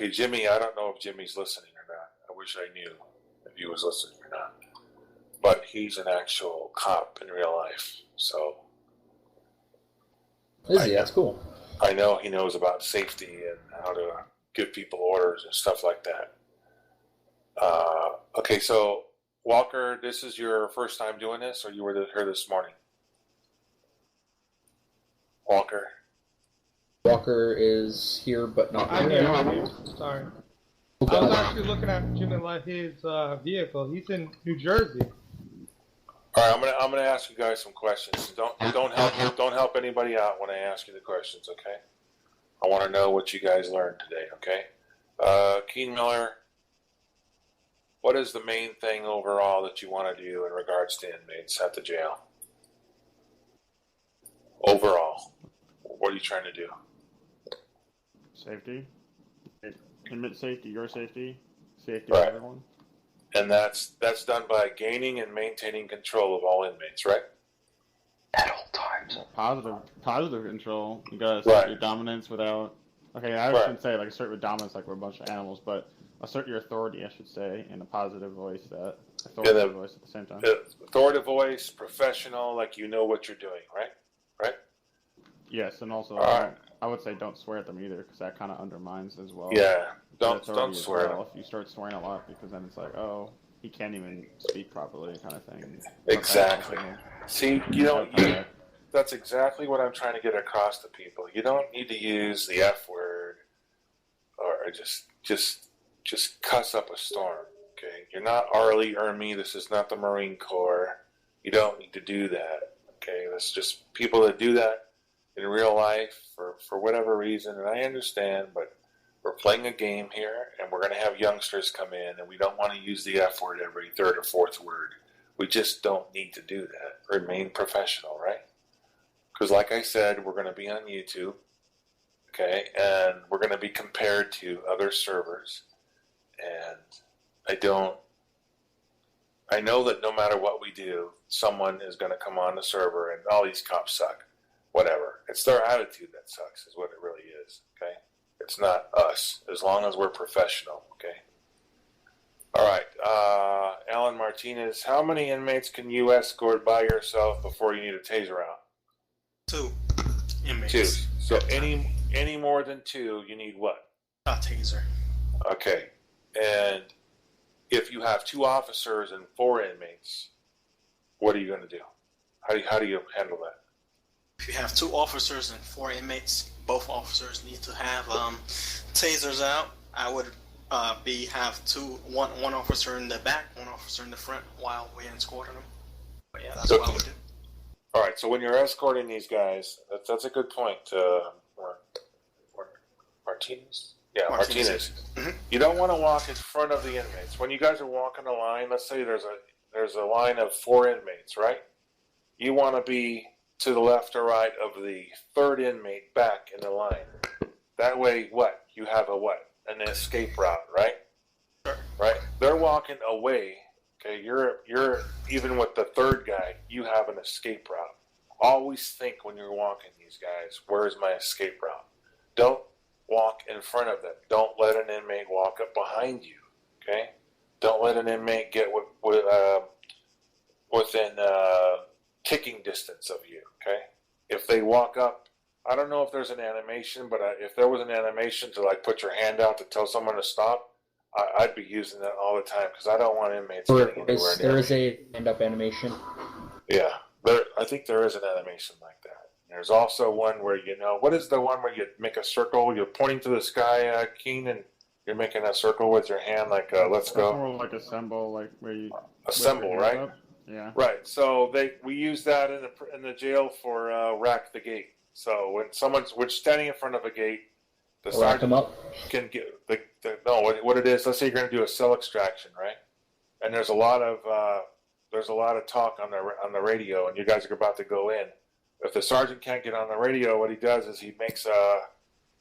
Okay, Jimmy, I don't know if Jimmy's listening or not. I wish I knew if he was listening or not. But he's an actual cop in real life, so... Is he? That's cool. I know he knows about safety and how to give people orders and stuff like that. Okay, so Walker, this is your first time doing this, or you were here this morning? Walker? Walker is here, but not I'm here. here. Sorry. Okay. I was actually looking at Jimmy his vehicle. He's in New Jersey. All right, I'm gonna ask you guys some questions. Don't help anybody out when I ask you the questions, okay? I want to know what you guys learned today, okay? Keen Miller, what is the main thing overall that you want to do in regards to inmates at the jail? Overall, what are you trying to do? Safety. Inmate safety, your safety, safety Right. of everyone. And that's done by gaining and maintaining control of all inmates, right? At all times. Positive control. You gotta assert Right. your dominance without. Okay, I Right. shouldn't say like assert your dominance like we're a bunch of animals, but assert your authority, I should say, in a positive voice. That authoritative voice at the same time. Authoritative voice, professional, like you know what you're doing, right? Right? Yes, and also All right. I would say don't swear at them either, because that kind of undermines as well. Yeah. the Don't authority as swear. well. If you start swearing a lot, because then it's like, oh, he can't even speak properly, kind of thing. Exactly. See, Okay. that's exactly what I'm trying to get across to people. You don't need to use the F word or just cuss up a storm. Okay, you're not Arlie or me. This is not the Marine Corps. You don't need to do that. Okay, that's just people that do that in real life for whatever reason, and I understand, but we're playing a game here, and we're going to have youngsters come in, and we don't want to use the F word every third or fourth word. We just don't need to do that. Remain professional, right? Because like I said, we're going to be on YouTube, okay, and we're going to be compared to other servers, and I know that no matter what we do, someone is going to come on the server and all these cops suck. Whatever. It's their attitude that sucks is what it really is, okay? It's not us, as long as we're professional, okay? All right, Alan Martinez, how many inmates can you escort by yourself before you need a taser out? 2 inmates. 2. So any more than 2, you need what? A taser. Okay. And if you have 2 officers and 4 inmates, what are you going to do? How do you handle that? If you have 2 officers and 4 inmates, both officers need to have tasers out. I would have one officer in the back, one officer in the front while we're escorting them. But yeah, that's what I would do. All right, so when you're escorting these guys, that's a good point. Martinez? Yeah, Martinez. Mm-hmm. You don't want to walk in front of the inmates. When you guys are walking a line, let's say there's a line of 4 inmates, right? You want to be to the left or right of the 3rd inmate back in the line. That way, what? You have an escape route, right? Sure. Right? They're walking away. Okay, you're even with the 3rd guy, you have an escape route. Always think when you're walking these guys, where's my escape route? Don't walk in front of them. Don't let an inmate walk up behind you. Okay? Don't let an inmate get within kicking distance of you. Okay? If they walk up, I don't know if there's an animation, but if there was an animation to like put your hand out to tell someone to stop, I'd be using that all the time because I don't want inmates getting anywhere near me. There is a stand-up animation. Yeah, I think there is an animation like that. There's also one where, what is the one where you make a circle? You're pointing to the sky, Keen, and you're making a circle with your hand, like let's go. More like assemble, like where you assemble, right? Up. Yeah. Right. So we use that in the jail for rack the gate. So when we're standing in front of a gate, the sergeant can get what it is. Let's say you're going to do a cell extraction, right? And there's a lot of talk on the radio, and you guys are about to go in. If the sergeant can't get on the radio, what he does is he makes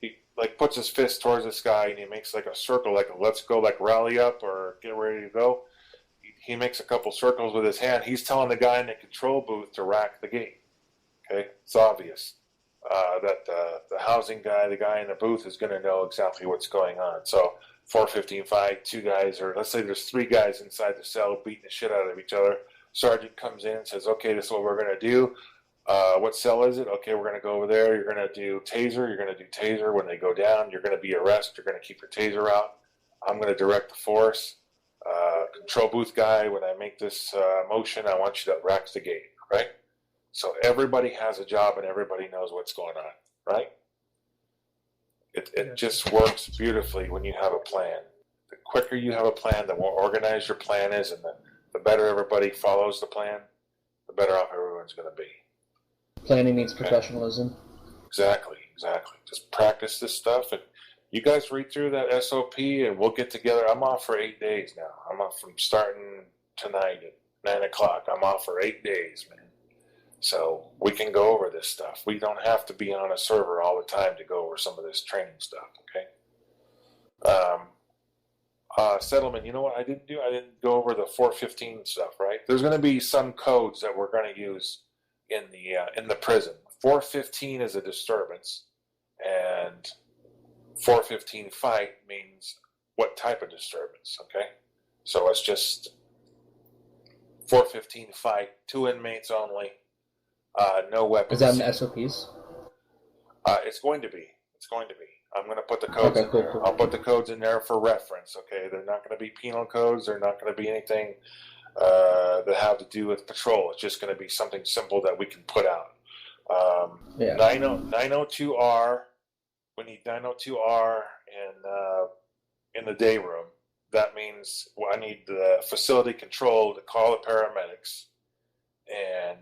he puts his fist towards the sky and he makes like a circle, like a let's go, like rally up or get ready to go. He makes a couple circles with his hand. He's telling the guy in the control booth to rack the gate. Okay, it's obvious. that the housing guy, the guy in the booth, is going to know exactly what's going on. So 415 fight, two guys, or let's say there's three guys inside the cell beating the shit out of each other. Sergeant comes in and says, okay, this is what we're going to do. What cell is it? Okay, we're going to go over there. You're going to do taser. You're going to do taser. When they go down, you're going to be arrest. You're going to keep your taser out. I'm going to direct the force. Control booth guy, when I make this motion, I want you to rack the gate, right? So everybody has a job and everybody knows what's going on, right? It just works beautifully when you have a plan. The quicker you have a plan, the more organized your plan is, and the better everybody follows the plan, the better off everyone's going to be. Planning needs professionalism. Exactly. Just practice this stuff, and you guys read through that SOP, and we'll get together. I'm off for 8 days now. I'm off from starting tonight at 9 o'clock. I'm off for 8 days, man. So we can go over this stuff. We don't have to be on a server all the time to go over some of this training stuff, okay? Settlement, you know what I didn't do? I didn't go over the 415 stuff, right? There's going to be some codes that we're going to use in the prison. 415 is a disturbance, and 415 fight means what type of disturbance, okay? So it's just 415 fight, 2 inmates only, no weapons. Is that in the SOPs? It's going to be. I'm going to put the codes in there. Cool. I'll put the codes in there for reference, okay? They're not going to be penal codes. They're not going to be anything that have to do with patrol. It's just going to be something simple that we can put out. 902R, we need 902R in the day room. That means I need the facility control to call the paramedics, and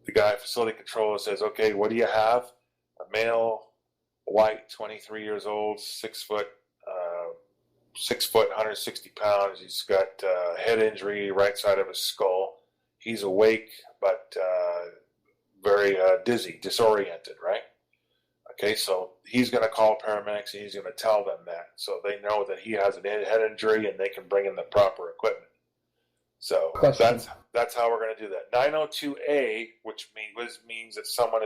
the guy at facility control says, okay, what do you have? A male, white, 23 years old, 6 foot, 160 pounds. He's got head injury, right side of his skull. He's awake, but very dizzy, disoriented, right? Okay, so he's going to call paramedics and he's going to tell them that, so they know that he has a head injury and they can bring in the proper equipment. So that's how we're going to do that. 902A, which means that someone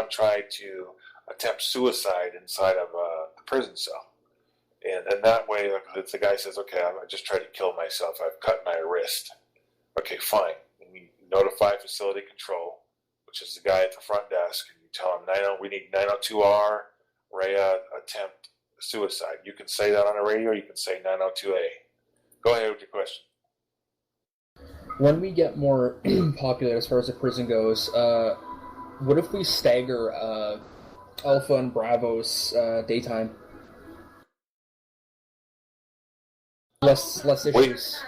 tried to attempt suicide inside of the prison cell. And that way, if the guy says, okay, I just tried to kill myself, I've cut my wrist. Okay, fine. And you notify facility control, which is the guy at the front desk, and you tell him, we need 902R, Rhea, attempt suicide. You can say that on the radio, or you can say 902A. Go ahead with your question. When we get more popular as far as the prison goes, what if we stagger Alpha and Bravo's daytime? Less issues.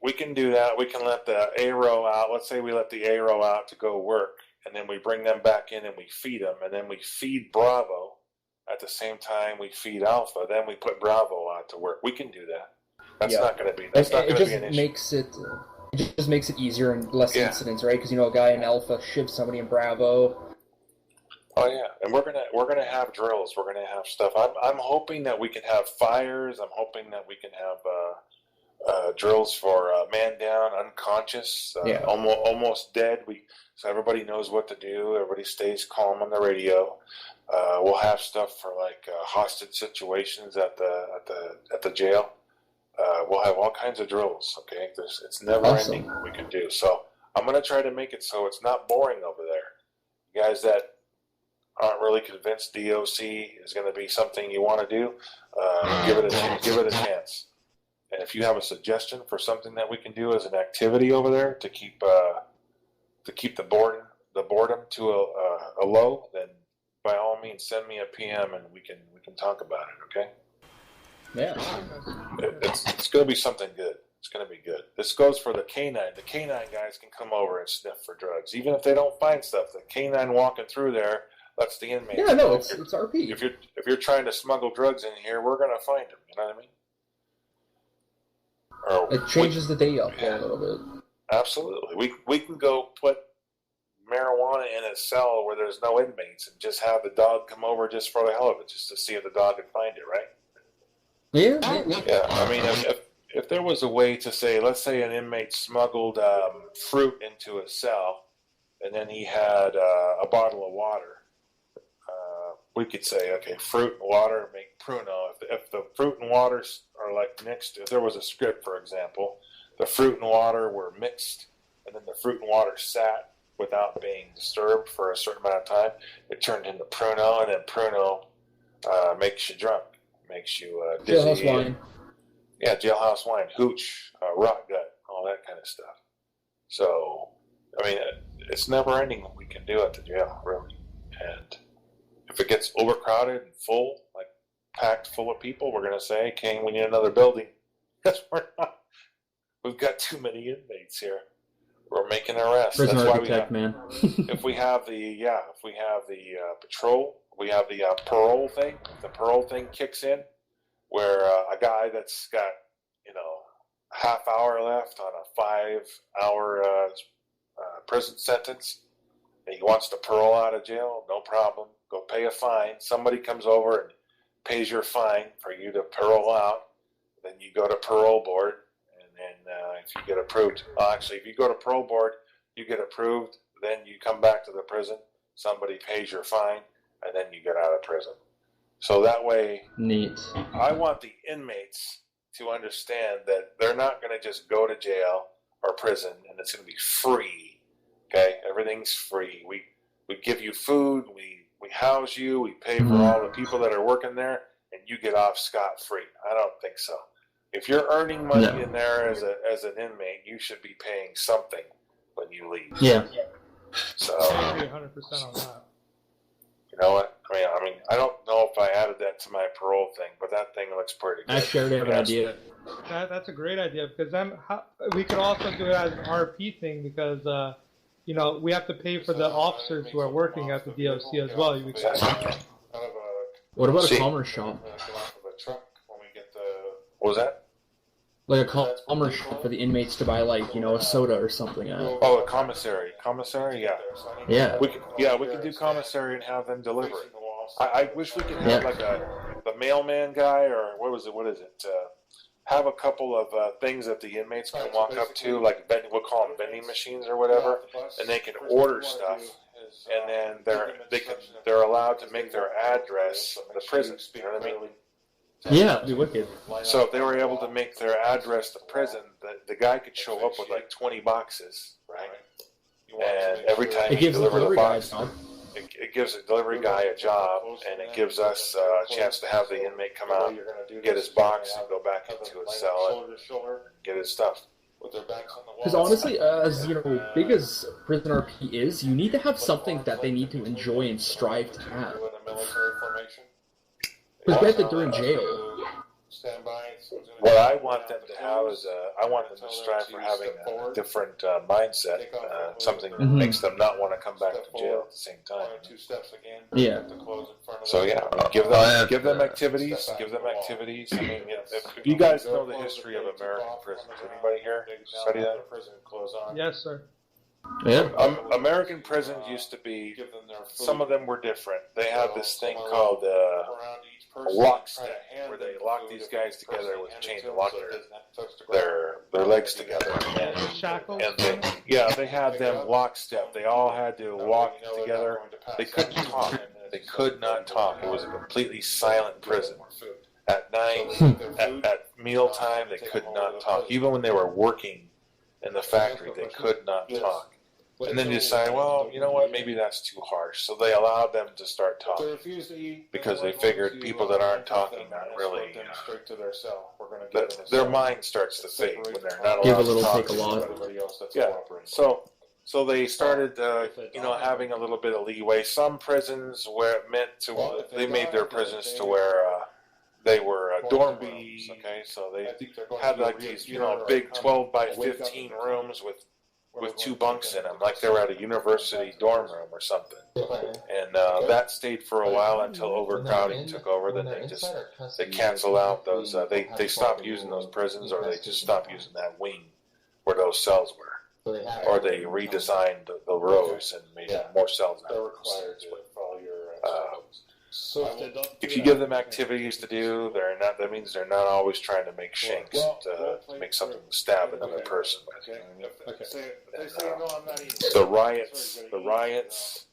We can do that. We can let the A row out. Let's say we let the A row out to go work, and then we bring them back in and we feed them, and then we feed Bravo at the same time we feed Alpha. Then we put Bravo out to work. We can do that. That's not going to be. That's not going to be an issue. It just makes it easier and less incidents, right? Because a guy in Alpha shivs somebody in Bravo. Oh yeah, and we're gonna have drills. We're gonna have stuff. I'm hoping that we can have fires. I'm hoping that we can have drills for man down, unconscious, almost dead. So everybody knows what to do. Everybody stays calm on the radio. We'll have stuff for like hostage situations at the jail. We'll have all kinds of drills. Okay, it's never ending what we can do. So I'm gonna try to make it so it's not boring over there. You guys that aren't really convinced DOC is going to be something you want to do, give it a chance. And if you have a suggestion for something that we can do as an activity over there to keep the boredom to a low, then by all means send me a PM and we can talk about it. Okay? Yeah. It's going to be something good. It's going to be good. This goes for the canine. The canine guys can come over and sniff for drugs, even if they don't find stuff. The canine walking through there. That's the inmate. Yeah, no, it's RP. If you're trying to smuggle drugs in here, we're gonna find them. You know what I mean? Or it changes the day up a little bit. Absolutely. We can go put marijuana in a cell where there's no inmates and just have the dog come over just for the hell of it, just to see if the dog can find it, right? Yeah. I mean, if there was a way to say, let's say an inmate smuggled fruit into a cell, and then he had a bottle of water. We could say, okay, fruit and water make Pruno. If the fruit and water are like mixed, if there was a script, for example, the fruit and water were mixed, and then the fruit and water sat without being disturbed for a certain amount of time, it turned into Pruno, and then Pruno makes you drunk, makes you dizzy. Jailhouse wine. Yeah, jailhouse wine, hooch, rot gut, all that kind of stuff. So, I mean, it's never ending what we can do at the jail, really. And if it gets overcrowded and full, like packed full of people, we're going to say, King, we need another building. Because we've got too many inmates here. We're making arrests. Prison That's why architect, man. if we have the patrol, we have the parole thing. The parole thing kicks in, where a guy that's got half hour left on a 5-hour prison sentence, and he wants to parole out of jail, no problem. Go pay a fine. Somebody comes over and pays your fine for you to parole out. Then you go to parole board, and then if you get approved, actually, if you go to parole board, you get approved. Then you come back to the prison. Somebody pays your fine, and then you get out of prison. So that way, Neat. I want the inmates to understand that they're not going to just go to jail or prison and it's going to be free. Okay, everything's free. We give you food. We house you. We pay for all the people that are working there, and you get off scot-free. I don't think so. If you're earning money in there as an inmate, you should be paying something when you leave. Yeah. So I agree 100% on that. you know what? I mean, I don't know if I added that to my parole thing, but that thing looks pretty good. Actually, I already have an idea. That's a great idea, because then we could also do it as an RP thing, because we have to pay for the officers who are working at the DOC as well. What about a commerce shop? What was that? Like a commerce shop for the inmates to buy, like, a soda or something. Oh, a commissary. Commissary, yeah. Yeah. We could do commissary and have them deliver it. I wish we could have like the mailman guy, or what is it? Have a couple of things that the inmates can walk up to, like we'll call them vending machines or whatever, and they can order stuff, and then they're allowed to make their address the prison. You know what I mean? Yeah, it'd be wicked. So if they were able to make their address the prison, the guy could show up with like 20 boxes, right? And every time It he gives the delivered a delivery guy a box, job. it gives the delivery guy a job, and it gives us a chance to have the inmate come out, get his box, and go back into his cell and get his stuff. Because honestly, as big as Prison RP is, you need to have something that they need to enjoy and strive to have. Because granted, they're in jail. What I want them to have is I want them to strive for having a different mindset, something that makes them not want to come back to jail at the same time. Yeah. So yeah, give them activities. Give them activities. I mean, if you guys know the history of American prisons, anybody here study that? Yes, sir. Yeah. American prisons used to be. Some of them were different. They had this thing called a lockstep, where they lock these guys together with chains and lock their legs together. Shackles? And they had them lockstep. They all had to walk together. They couldn't talk. They could not talk. It was a completely silent prison. At night, at mealtime, they could not talk. Even when they were working in the factory, they could not talk. And then you decide, well, you know what, maybe that's too harsh. So they allowed them to start talking, because they figured people that aren't talking aren't really, their mind starts to fade when they're not allowed Give a little, to talk. take a lot. Yeah, so they started, having a little bit of leeway. Some prisons they made their prisons to where they were dorm rooms. Okay, so they had like these, big 12 by 15 rooms with 2 bunks in them, like they were at a university dorm room or something. And that stayed for a while until overcrowding took over. Then they canceled out those. They stopped using those prisons, or they just stopped using that wing where those cells were, or they redesigned the rows and made more cells out of those. So if they don't If do you that, give them activities to do, that means they're not always trying to make shanks to make something to stab another person with. Okay. Okay. If they say no, I'm not eating. The riots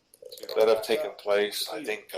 that have taken place, I think